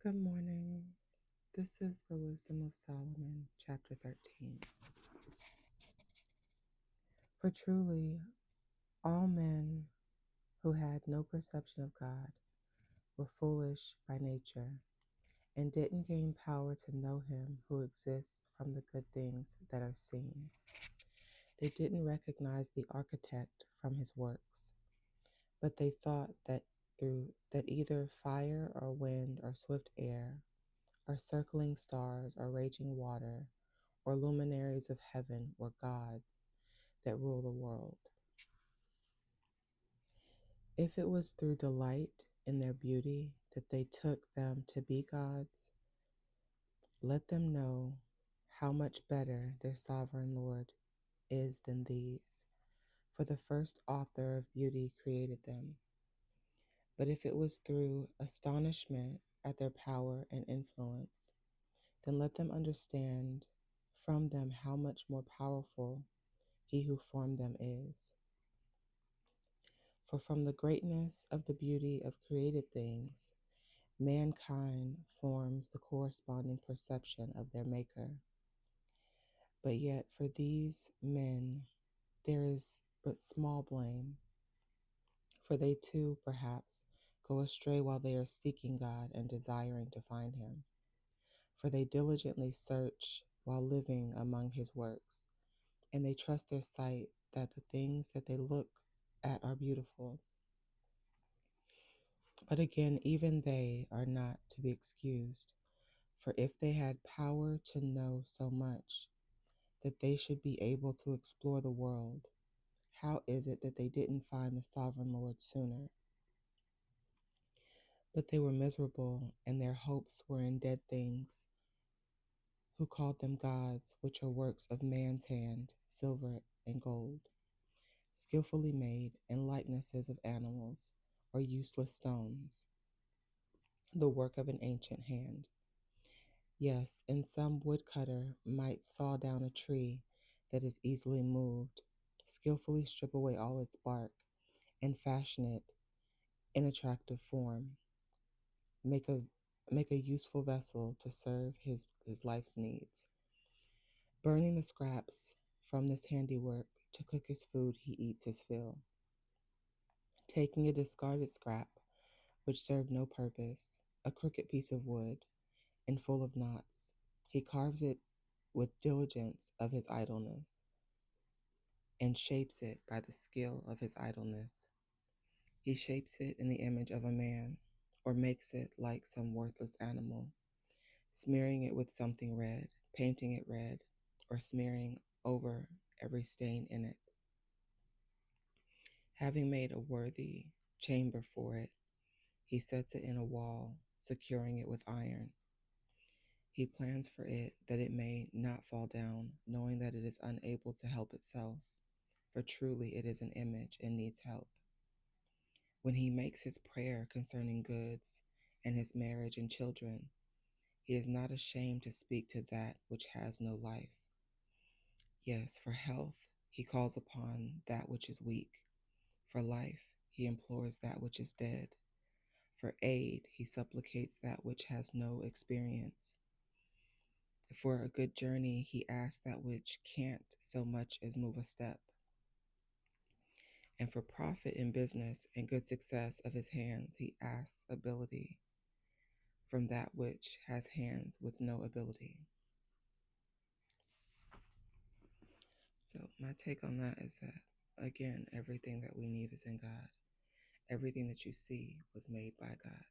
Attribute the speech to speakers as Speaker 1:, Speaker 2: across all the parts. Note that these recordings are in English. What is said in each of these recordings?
Speaker 1: Good morning. This is the Wisdom of Solomon, chapter 13. For truly, all men who had no perception of God were foolish by nature and didn't gain power to know Him who exists from the good things that are seen. They didn't recognize the architect from his works, but they thought that either fire or wind or swift air or circling stars or raging water or luminaries of heaven were gods that rule the world. If it was through delight in their beauty that they took them to be gods, let them know how much better their sovereign Lord is than these, for the first author of beauty created them. But if it was through astonishment at their power and influence, then let them understand from them how much more powerful he who formed them is. For from the greatness of the beauty of created things, mankind forms the corresponding perception of their Maker. But yet for these men there is but small blame, for they too, perhaps, go astray while they are seeking God and desiring to find Him. For they diligently search while living among His works, and they trust their sight that the things that they look at are beautiful. But again, even they are not to be excused, for if they had power to know so much that they should be able to explore the world, how is it that they didn't find the sovereign Lord sooner? But they were miserable, and their hopes were in dead things, who called them gods, which are works of man's hand, silver and gold, skillfully made, and likenesses of animals, or useless stones, the work of an ancient hand. Yes, and some woodcutter might saw down a tree that is easily moved, skillfully strip away all its bark, and fashion it in attractive form, make a make a useful vessel to serve his life's needs. Burning the scraps from this handiwork to cook his food, he eats his fill. Taking a discarded scrap, which served no purpose, a crooked piece of wood, and full of knots, he carves it with diligence of his idleness, and shapes it by the skill of his idleness. He shapes it in the image of a man, or makes it like some worthless animal, smearing it with something red, painting it red, or smearing over every stain in it. Having made a worthy chamber for it, he sets it in a wall, securing it with iron. He plans for it that it may not fall down, knowing that it is unable to help itself, for truly it is an image and needs help. When he makes his prayer concerning goods and his marriage and children, he is not ashamed to speak to that which has no life. Yes, for health he calls upon that which is weak. For life he implores that which is dead. For aid he supplicates that which has no experience. For a good journey he asks that which can't so much as move a step. And for profit in business and good success of his hands he asks ability from that which has hands with no ability. So my take on that is that, again, everything that we need is in God. Everything that you see was made by God.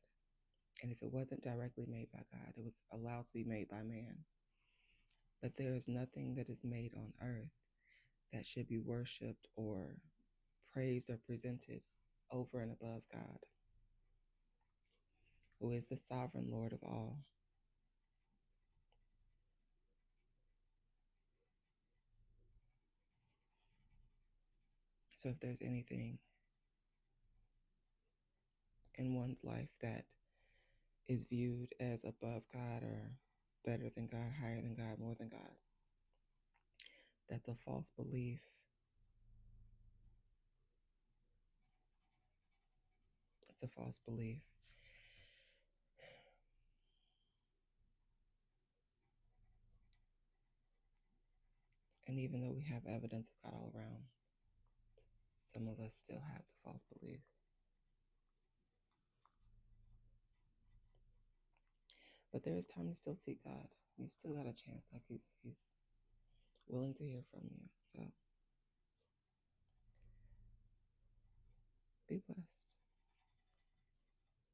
Speaker 1: And if it wasn't directly made by God, it was allowed to be made by man. But there is nothing that is made on earth that should be worshiped or praised or presented over and above God, who is the sovereign Lord of all. So if there's anything in one's life that is viewed as above God or better than God, higher than God, more than God, that's a false belief. It's a false belief. And even though we have evidence of God all around, some of us still have the false belief. But there is time to still seek God. You still got a chance. Like he's willing to hear from you. So